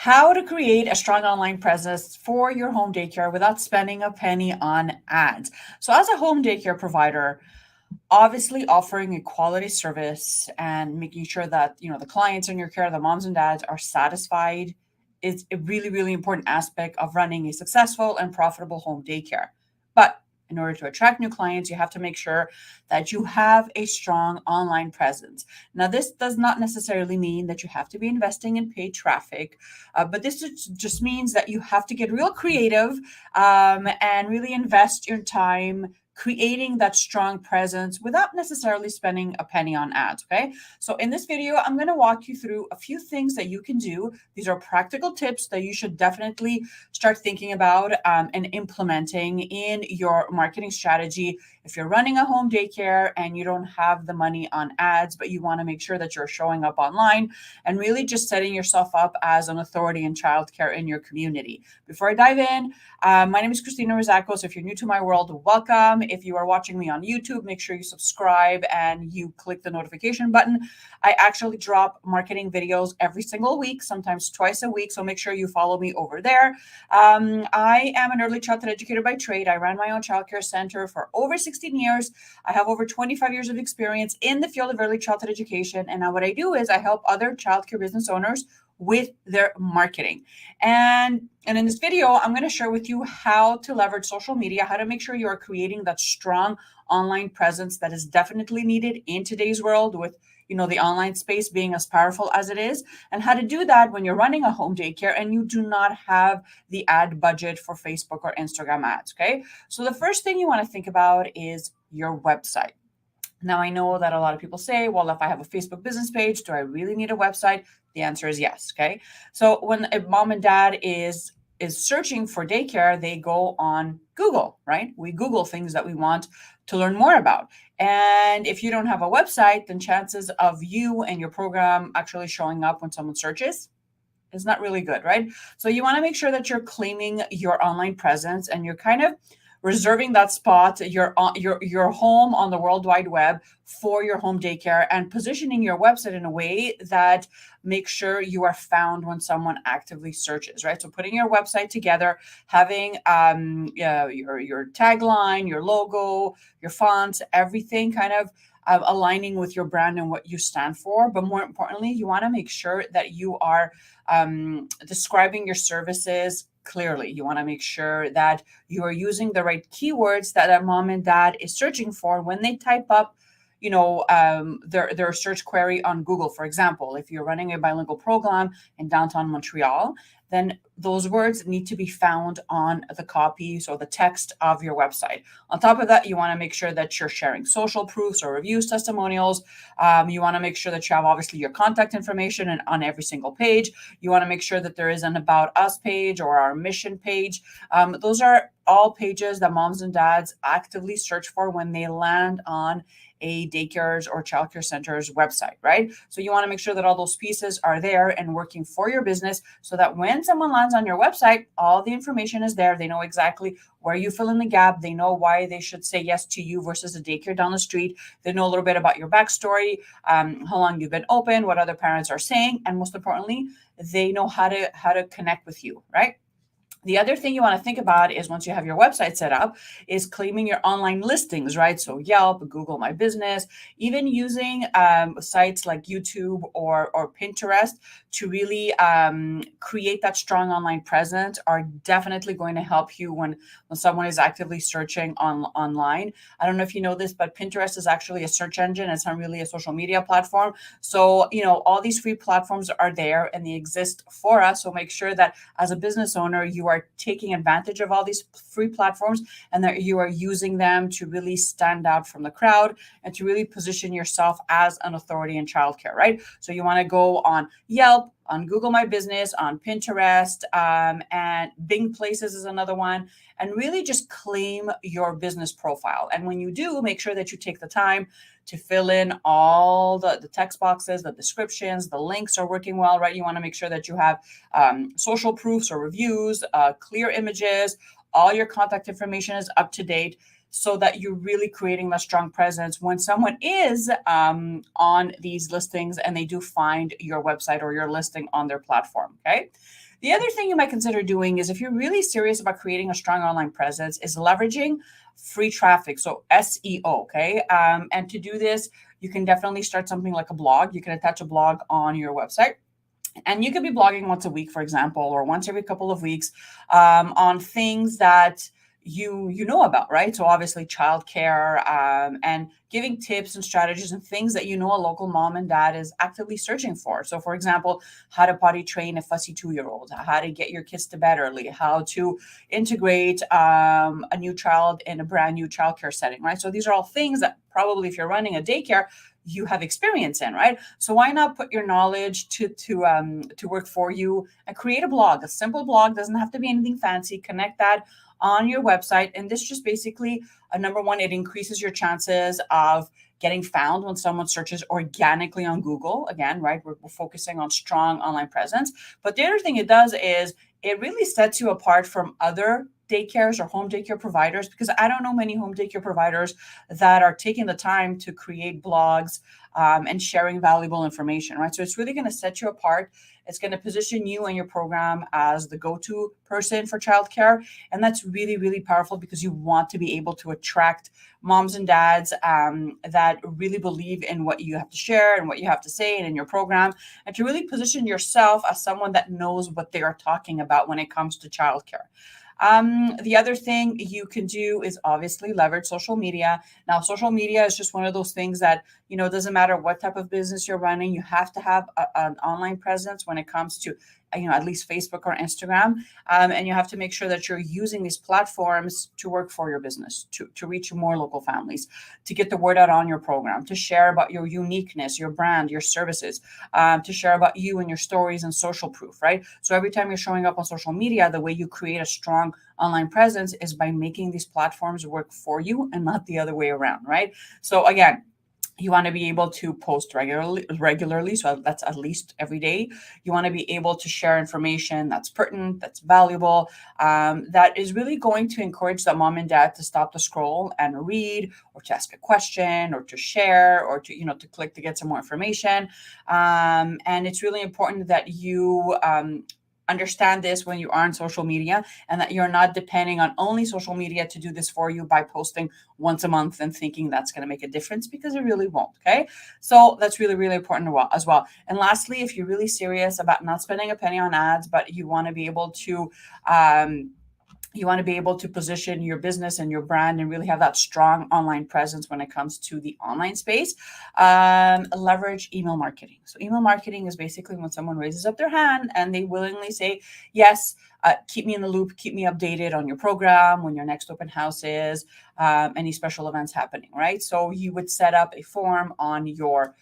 How to create a strong online presence for your home daycare without spending a penny on ads. So, as a home daycare provider, obviously offering a quality service and making sure that the clients in your care, the moms and dads, are satisfied is a really, really important aspect of running a successful and profitable home daycare. But in order to attract new clients, you have to make sure that you have a strong online presence. Now, this does not necessarily mean that you have to be investing in paid traffic, but this just means that you have to get real creative and really invest your time creating that strong presence without necessarily spending a penny on ads. Okay. So, in this video, I'm going to walk you through a few things that you can do. These are practical tips that you should definitely start thinking about and implementing in your marketing strategy. If you're running a home daycare and you don't have the money on ads, but you want to make sure that you're showing up online and really just setting yourself up as an authority in childcare in your community. Before I dive in, my name is Christina Rizakos. If you're new to my world, welcome. If you are watching me on YouTube, make sure you subscribe and you click the notification button. I actually drop marketing videos every single week, sometimes twice a week. So make sure you follow me over there. I am an early childhood educator by trade. I ran my own childcare center for over 16 years. I have over 25 years of experience in the field of early childhood education. And now what I do is I help other childcare business owners with their marketing. And in this video, I'm going to share with you how to leverage social media, how to make sure you are creating that strong online presence that is definitely needed in today's world with the online space being as powerful as it is, and how to do that when you're running a home daycare and you do not have the ad budget for Facebook or Instagram ads. Okay. So the first thing you want to think about is your website. Now, I know that a lot of people say, well, if I have a Facebook business page, do I really need a website? The answer is yes. Okay. So when a mom and dad is searching for daycare, they go on Google, right? We Google things that we want to learn more about. And if you don't have a website, then chances of you and your program actually showing up when someone searches is not really good, right? So you want to make sure that you're claiming your online presence and you're kind of reserving that spot, your home on the World Wide Web for your home daycare, and positioning your website in a way that makes sure you are found when someone actively searches, right? So putting your website together, having your tagline, your logo, your fonts, everything kind of aligning with your brand and what you stand for. But more importantly, you want to make sure that you are describing your services clearly. You want to make sure that you are using the right keywords that a mom and dad is searching for when they type up their search query on Google. For example, if you're running a bilingual program in downtown Montreal, then those words need to be found on the copy, so the text of your website. On top of that, you want to make sure that you're sharing social proofs or reviews, testimonials. You want to make sure that you have obviously your contact information and on every single page. You want to make sure that there is an About Us page or our mission page. Those are all pages that moms and dads actively search for when they land on a daycare's or childcare center's website, right? So you want to make sure that all those pieces are there and working for your business so that when someone lands on your website, all the information is there. They know exactly where you fill in the gap. They know why they should say yes to you versus a daycare down the street. They know a little bit about your backstory, how long you've been open, what other parents are saying, and most importantly, they know how to connect with you, right? The other thing you want to think about is once you have your website set up is claiming your online listings, right? So Yelp, Google My Business, even using sites like YouTube or Pinterest to really create that strong online presence are definitely going to help you when someone is actively searching online. I don't know if you know this, but Pinterest is actually a search engine. It's not really a social media platform. So, all these free platforms are there and they exist for us. So make sure that as a business owner, you are taking advantage of all these free platforms and that you are using them to really stand out from the crowd and to really position yourself as an authority in childcare, right? So you want to go on Yelp, on Google My Business, on Pinterest, and Bing Places is another one, and really just claim your business profile. And when you do, make sure that you take the time to fill in all the text boxes, the descriptions, the links are working well, right? You want to make sure that you have social proofs or reviews, clear images, all your contact information is up to date so that you're really creating that strong presence when someone is on these listings and they do find your website or your listing on their platform, okay? The other thing you might consider doing is, if you're really serious about creating a strong online presence, is leveraging free traffic. So SEO, okay? And to do this, you can definitely start something like a blog. You can attach a blog on your website, and you could be blogging once a week, for example, or once every couple of weeks, on things that you know about, right? So obviously childcare, and giving tips and strategies and things that a local mom and dad is actively searching for. So for example, how to potty train a fussy 2-year-old, how to get your kids to bed early, how to integrate a new child in a brand new childcare setting, right? So these are all things that probably, if you're running a daycare, you have experience in, right? So why not put your knowledge to work for you and create a blog? A simple blog, doesn't have to be anything fancy. Connect that on your website, and this just basically, number one, it increases your chances of getting found when someone searches organically on Google. Again, right? We're focusing on strong online presence, but the other thing it does is it really sets you apart from other daycares or home daycare providers, because I don't know many home daycare providers that are taking the time to create blogs, and sharing valuable information, right? So it's really going to set you apart. It's going to position you and your program as the go-to person for childcare. And that's really, really powerful, because you want to be able to attract moms and dads, that really believe in what you have to share and what you have to say and in your program, and to really position yourself as someone that knows what they are talking about when it comes to childcare. The other thing you can do is obviously leverage social media. Now, social media is just one of those things that, it doesn't matter what type of business you're running, you have to have an online presence when it comes to, at least Facebook or Instagram. And you have to make sure that you're using these platforms to work for your business, to reach more local families, to get the word out on your program, to share about your uniqueness, your brand, your services, to share about you and your stories and social proof, right? So every time you're showing up on social media, the way you create a strong online presence is by making these platforms work for you and not the other way around, right? So again, you want to be able to post regularly. So that's at least every day. You want to be able to share information that's pertinent, that's valuable, that is really going to encourage the mom and dad to stop the scroll and read, or to ask a question, or to share, or to click to get some more information. And it's really important that you understand this when you are on social media, and that you're not depending on only social media to do this for you by posting once a month and thinking that's going to make a difference, because it really won't. Okay. So that's really, really important as well. And lastly, if you're really serious about not spending a penny on ads, but you want to be able to position your business and your brand and really have that strong online presence when it comes to the online space, leverage email marketing. So email marketing is basically when someone raises up their hand and they willingly say, yes, keep me in the loop, keep me updated on your program, when your next open house is, any special events happening, right? So you would set up a form on your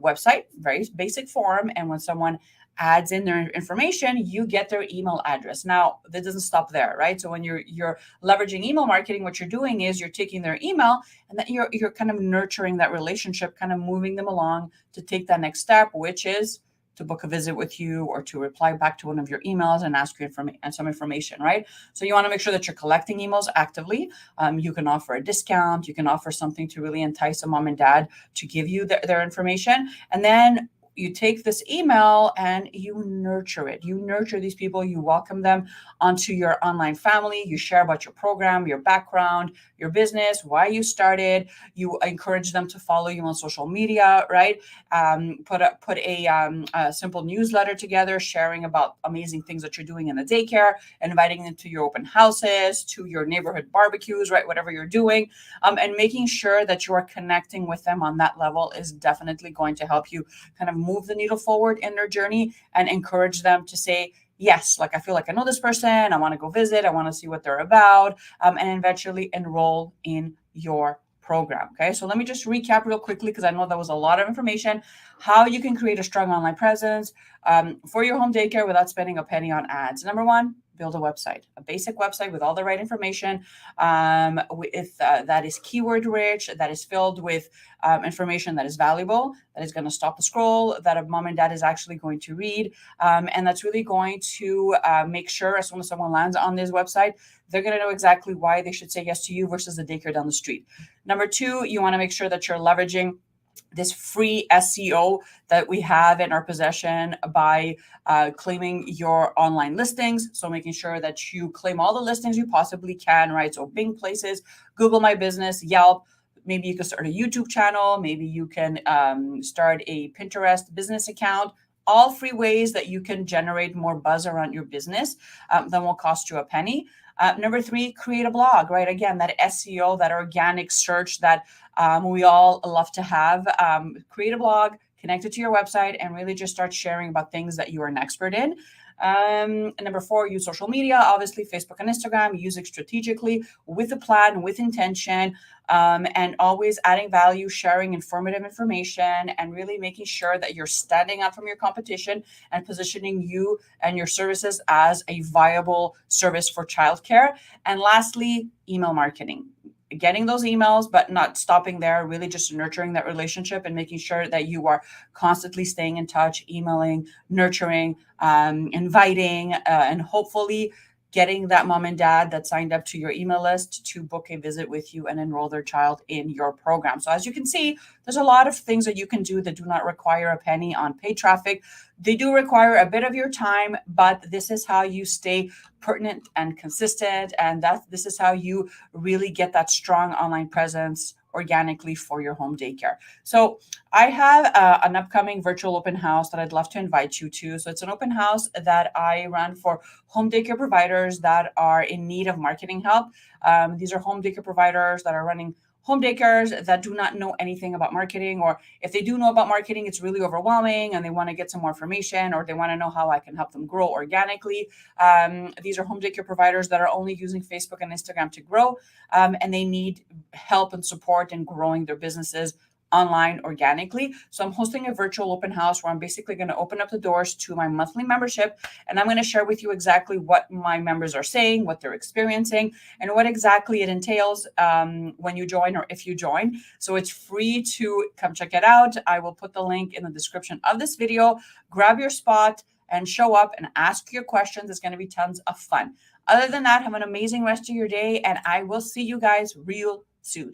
website, very basic form. And when someone adds in their information, you get their email address. Now, that doesn't stop there, right? So when you're leveraging email marketing, what you're doing is you're taking their email, and then you're kind of nurturing that relationship, kind of moving them along to take that next step, which is to book a visit with you, or to reply back to one of your emails and ask you some information, right? So you want to make sure that you're collecting emails actively. You can offer a discount. You can offer something to really entice a mom and dad to give you their information. And then you take this email and you nurture it. You nurture these people, you welcome them onto your online family, you share about your program, your background, your business, why you started. You encourage them to follow you on social media, right? Put a simple newsletter together, sharing about amazing things that you're doing in the daycare, inviting them to your open houses, to your neighborhood barbecues, right? Whatever you're doing, and making sure that you are connecting with them on that level is definitely going to help you kind of move the needle forward in their journey, and encourage them to say, yes, like I feel like I know this person, I want to go visit, I want to see what they're about, and eventually enroll in your program. Okay, so let me just recap real quickly, because I know that was a lot of information. How you can create a strong online presence for your home daycare without spending a penny on ads. Number one, build a website, a basic website with all the right information, that is keyword rich, that is filled with information that is valuable, that is going to stop the scroll, that a mom and dad is actually going to read, and that's really going to make sure, as soon as someone lands on this website, they're going to know exactly why they should say yes to you versus the daycare down the street. Number two, you want to make sure that you're leveraging this free SEO that we have in our possession by claiming your online listings. So making sure that you claim all the listings you possibly can, right? So Bing Places, Google My Business, Yelp. Maybe you can start a YouTube channel. Maybe you can start a Pinterest business account. All free ways that you can generate more buzz around your business that won't cost you a penny. Number three, create a blog, right? Again, that SEO, that organic search that we all love to have. Create a blog, connect it to your website, and really just start sharing about things that you are an expert in. And number four, use social media, obviously Facebook and Instagram. Use it strategically with a plan, with intention, and always adding value, sharing informative information, and really making sure that you're standing out from your competition and positioning you and your services as a viable service for childcare. And lastly, email marketing. Getting those emails, but not stopping there, really just nurturing that relationship and making sure that you are constantly staying in touch, emailing, nurturing, inviting, and hopefully getting that mom and dad that signed up to your email list to book a visit with you and enroll their child in your program. So as you can see, there's a lot of things that you can do that do not require a penny on paid traffic. They do require a bit of your time, but this is how you stay pertinent and consistent. And this is how you really get that strong online presence organically for your home daycare. So I have an upcoming virtual open house that I'd love to invite you to. So it's an open house that I run for home daycare providers that are in need of marketing help. These are home daycare providers that are running home daycares that do not know anything about marketing, or if they do know about marketing, it's really overwhelming and they want to get some more information, or they want to know how I can help them grow organically. These are home daycare providers that are only using Facebook and Instagram to grow, and they need help and support in growing their businesses online organically. So I'm hosting a virtual open house where I'm basically going to open up the doors to my monthly membership, and I'm going to share with you exactly what my members are saying, what they're experiencing, and what exactly it entails when you join or if you join. So it's free to come check it out. I will put the link in the description of this video. Grab your spot and show up and ask your questions. It's going to be tons of fun. Other than that, have an amazing rest of your day, and I will see you guys real soon.